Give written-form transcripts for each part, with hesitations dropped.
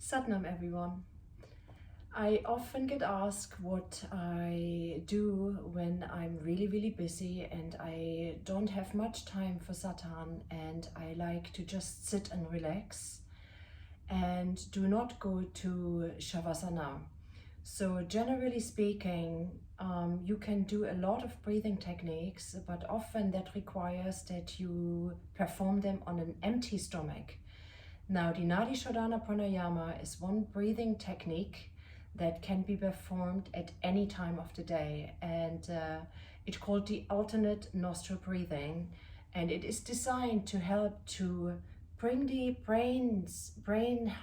Satnam everyone. I often get asked what I do when I'm really busy and I don't have much time for Satan, and I like to just sit and relax and do not go to Shavasana. So generally speaking, you can do a lot of breathing techniques, but often that requires that you perform them on an empty stomach. Now, the Nadi Shodhana Pranayama is one breathing technique that can be performed at any time of the day, and it's called the alternate nostril breathing, and it is designed to help to bring the brain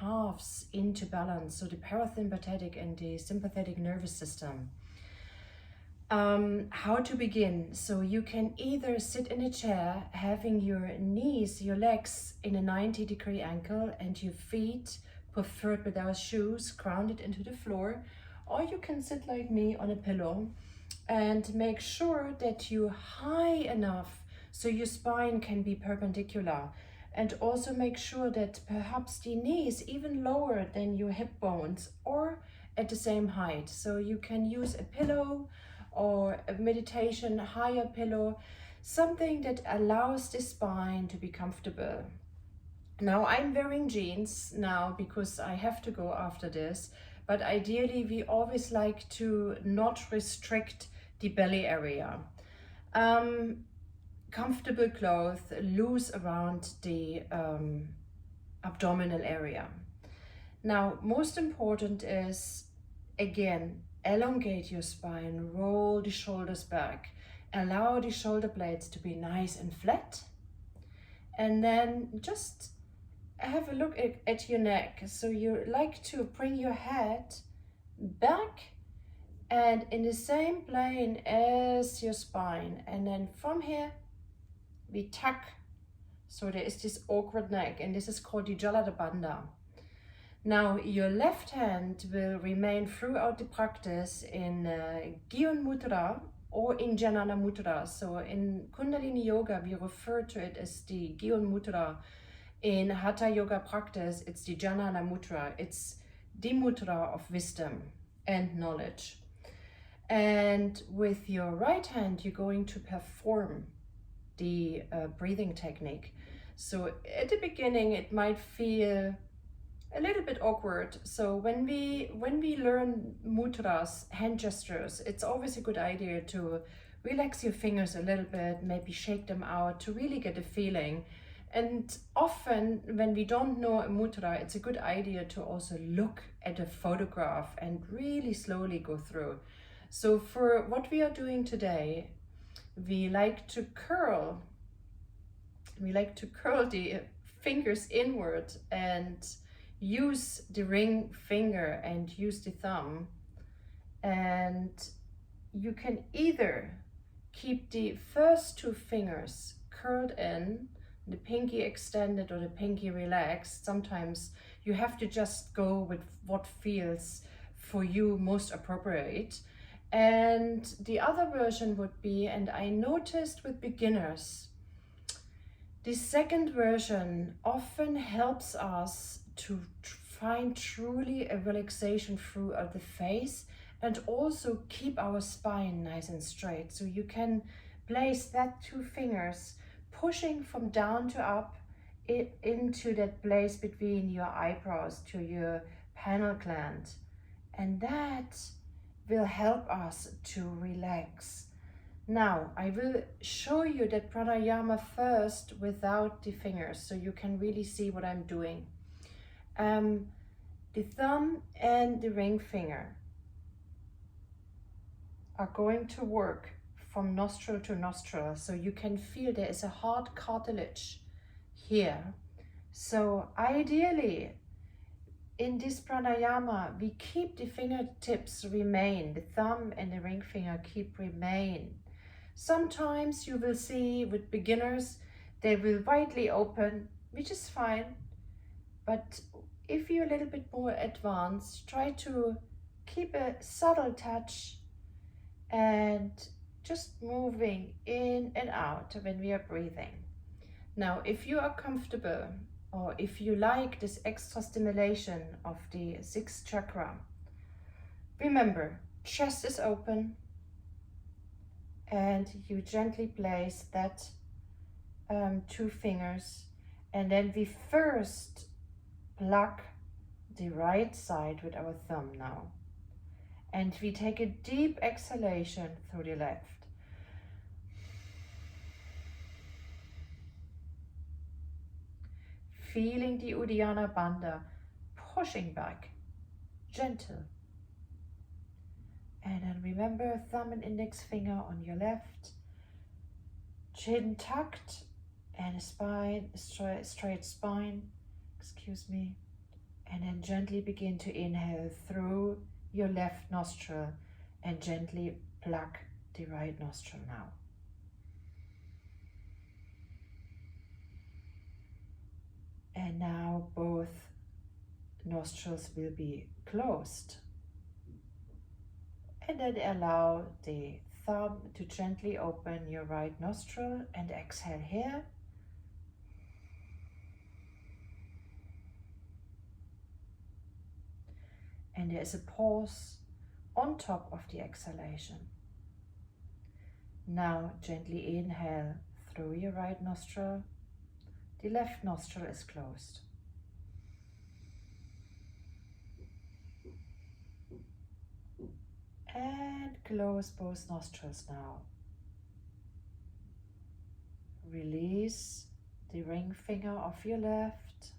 halves into balance, so the parasympathetic and the sympathetic nervous system. How to begin? So you can either sit in a chair, having your knees, your legs in a 90-degree angle and your feet, preferred without shoes, grounded into the floor, or you can sit like me on a pillow and make sure that you're high enough so your spine can be perpendicular, and also make sure that perhaps the knees even lower than your hip bones or at the same height. So you can use a pillow or a meditation higher pillow, something that allows the spine to be comfortable. Now I'm wearing jeans now because I have to go after this, but ideally we always like to not restrict the belly area. Comfortable clothes, loose around the abdominal area. Now, most important is, again, elongate your spine, roll the shoulders back, allow the shoulder blades to be nice and flat, and then just have a look at your neck. So you like to bring your head back and in the same plane as your spine, and then from here we tuck, so there is this awkward neck, and this is called the Jalada Bandha. Now your left hand will remain throughout the practice in Gyun Mudra or in Jnana Mudra. So in Kundaliniyoga we refer to it as the Gyun Mudra. In Hatha Yoga practice it's the Jnana Mudra. It's the mudra of wisdom and knowledge. And with your right hand you're going to perform the breathing technique. So at the beginning it might feel a little bit awkward. So when we learn mudras, hand gestures, it's always a good idea to relax your fingers a little bit, maybe shake them out to really get a feeling. And often when we don't know a mudra, it's a good idea to also look at a photograph and really slowly go through. So for what we are doing today, we like to curl the fingers inward and use the ring finger and use the thumb, and you can either keep the first two fingers curled in, the pinky extended or the pinky relaxed. Sometimes you have to just go with what feels for you most appropriate. And the other version would be, and I noticed with beginners, the second version often helps us to find truly a relaxation throughout the face and also keep our spine nice and straight. So you can place that two fingers pushing from down to up into that place between your eyebrows to your pineal gland, and that will help us to relax. Now I will show you that pranayama first without the fingers so you can really see what I'm doing. The thumb and the ring finger are going to work from nostril to nostril, so you can feel there is a hard cartilage here. So ideally in this pranayama we keep the fingertips remain, the thumb and the ring finger keep remain. Sometimes you will see with beginners they will widely open, which is fine, but if you're a little bit more advanced, try to keep a subtle touch and just moving in and out when we are breathing. Now, if you are comfortable or if you like this extra stimulation of the sixth chakra, remember, chest is open, and you gently place that 2 fingers, and then we first pluck the right side with our thumb now, and we take a deep exhalation through the left. Feeling the Uddiyana Bandha pushing back, gentle. And then remember, thumb and index finger on your left, chin tucked, and a spine, straight spine, excuse me. And then gently begin to inhale through your left nostril and gently pluck the right nostril now. And now both nostrils will be closed. And then allow the thumb to gently open your right nostril and exhale here. And there is a pause on top of the exhalation. Now gently inhale through your right nostril. The left nostril is closed. And close both nostrils now. Release the ring finger of your left.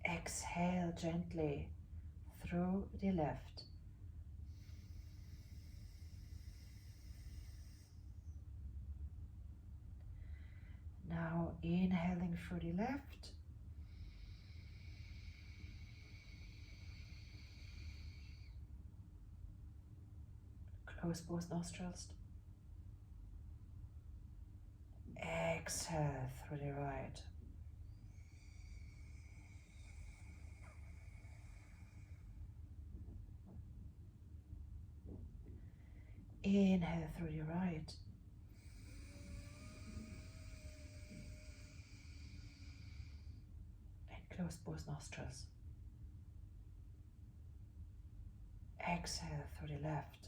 Exhale gently through the left. Now inhaling through the left. Close both nostrils. Exhale through the right. Inhale through your right. And close both nostrils. Exhale through the left.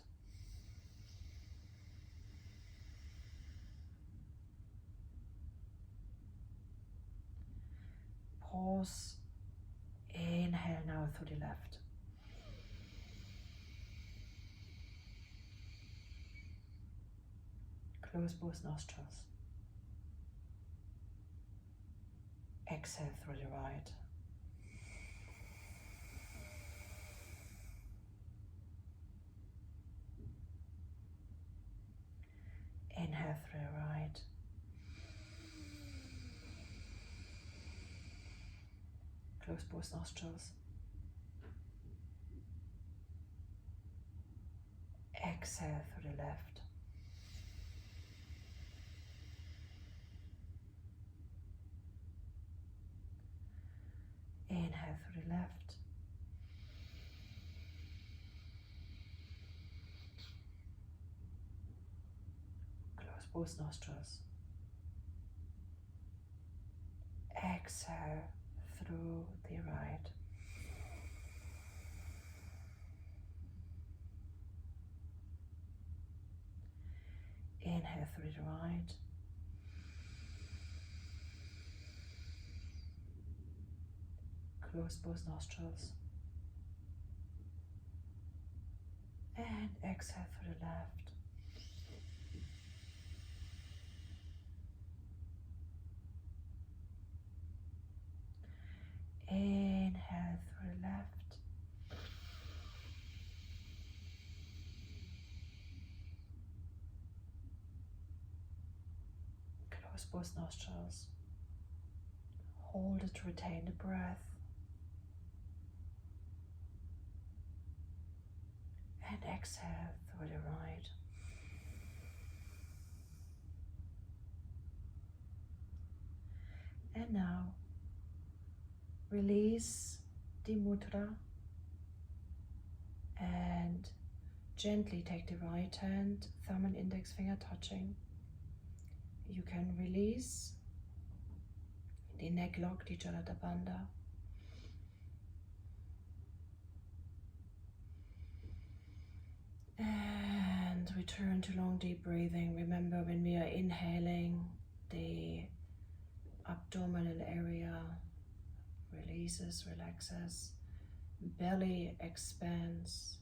Pause. Inhale now through the left. Close both nostrils. Exhale through the right. Inhale through the right. Close both nostrils. Exhale through the left. Inhale through the left. Close both nostrils. Exhale through the right. Inhale through the right. Close both nostrils. And exhale through the left. Inhale through the left. Close both nostrils. Hold it to retain the breath. And exhale through the right. And now release the mudra and gently take the right hand, thumb and index finger touching. You can release the the neck lock, the Jalata Bandha. And return to long deep breathing. Remember, when we are inhaling, the abdominal area releases, relaxes, belly expands,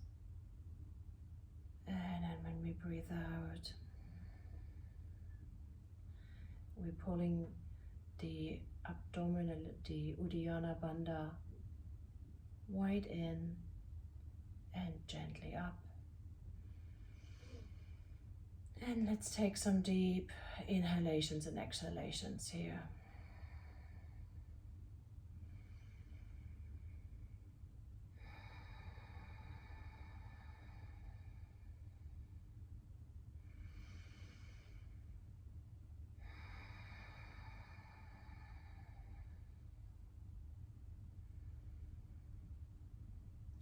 and then when we breathe out, we're pulling the abdominal, the Uddiyana Bandha wide in and gently up. And let's take some deep inhalations and exhalations here.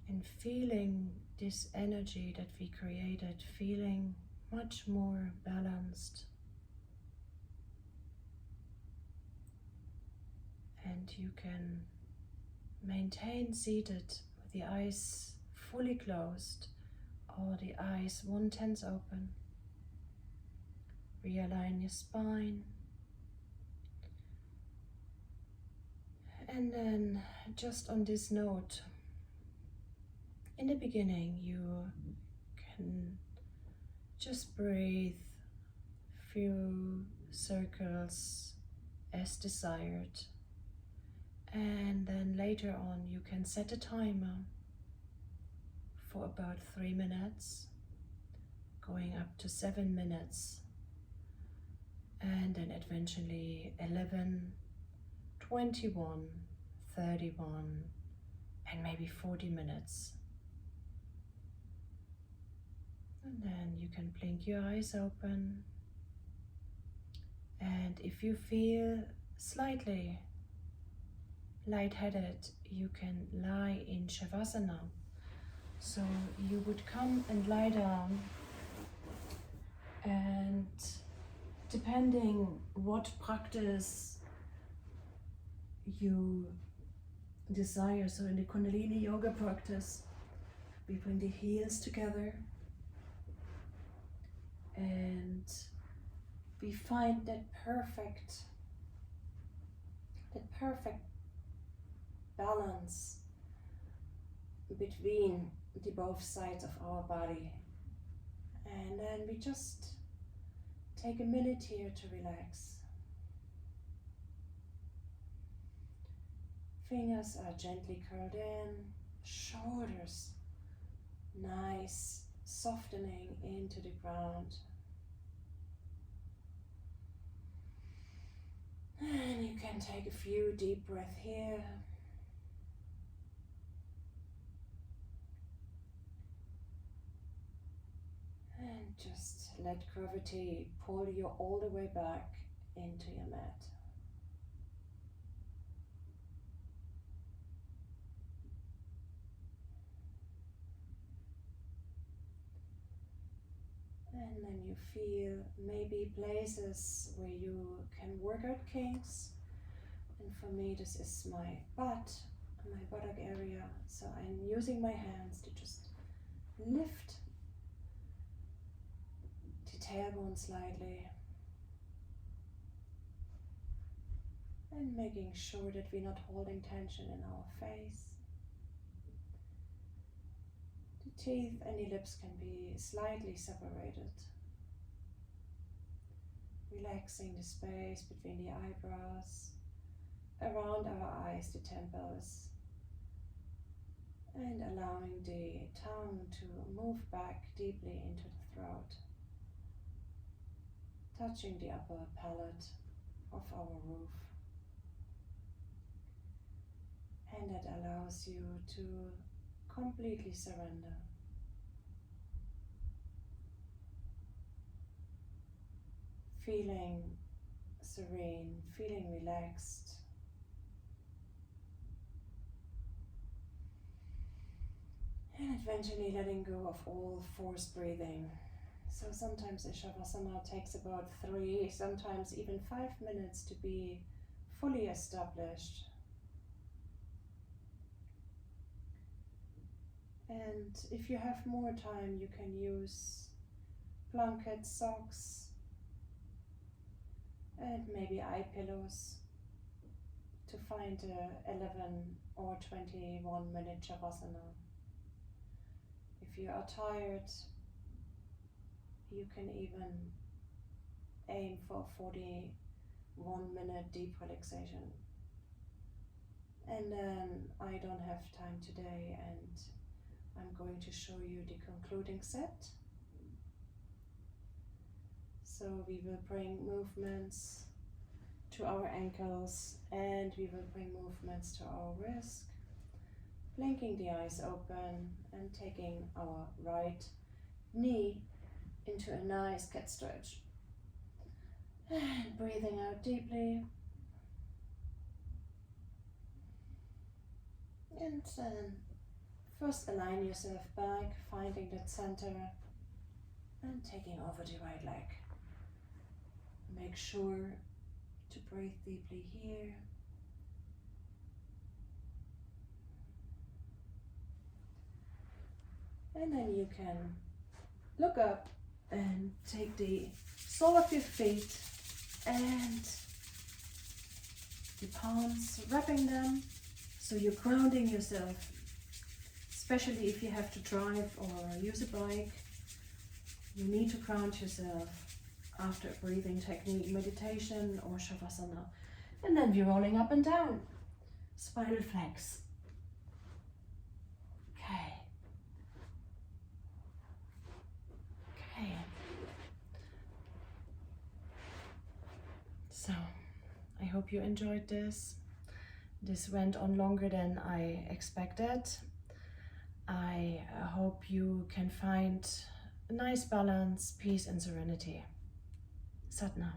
And feeling this energy that we created, feeling much more balanced. And you can maintain seated with the eyes fully closed or the eyes 1/10 open. Realign your spine. And then just on this note, in the beginning you can just breathe few circles as desired, and then later on you can set a timer for about 3 minutes, going up to 7 minutes, and then eventually 11, 21, 31, and maybe 40 minutes. And then you can blink your eyes open, and if you feel slightly lightheaded, you can lie in Shavasana. So you would come and lie down, and depending what practice you desire, so in the Kundaliniyoga practice, we bring the heels together and we find that perfect balance between the both sides of our body. And then we just take a minute here to relax. Fingers are gently curled in, shoulders nice, softening into the ground. And you can take a few deep breaths here. And just let gravity pull you all the way back into your mat. And then you feel maybe places where you can work out kinks. And for me, this is my butt, my buttock area. So I'm using my hands to just lift the tailbone slightly. And making sure that we're not holding tension in our face. The teeth and the lips can be slightly separated. Relaxing the space between the eyebrows, around our eyes, the temples, and allowing the tongue to move back deeply into the throat, touching the upper palate of our roof. And that allows you to completely surrender. Feeling serene, feeling relaxed. And eventually letting go of all forced breathing. So sometimes a Shavasana takes about 3, sometimes even 5 minutes to be fully established. And if you have more time, you can use blankets, socks, and maybe eye pillows to find a 11 or 21 minute Shavasana. If you are tired, you can even aim for 41-minute deep relaxation. And then I don't have time today, and I'm going to show you the concluding set. So we will bring movements to our ankles, and we will bring movements to our wrist, blinking the eyes open and taking our right knee into a nice cat stretch. And breathing out deeply. And then first align yourself back, finding that center, and taking over the right leg. Make sure to breathe deeply here. And then you can look up and take the sole of your feet and the palms, wrapping them so you're grounding yourself, especially if you have to drive or use a bike. You need to ground yourself after a breathing technique, meditation or Shavasana. And then we're rolling up and down, spinal flex. Okay. Okay. So, I hope you enjoyed this. This went on longer than I expected. I hope you can find a nice balance, peace and serenity. Sadhana.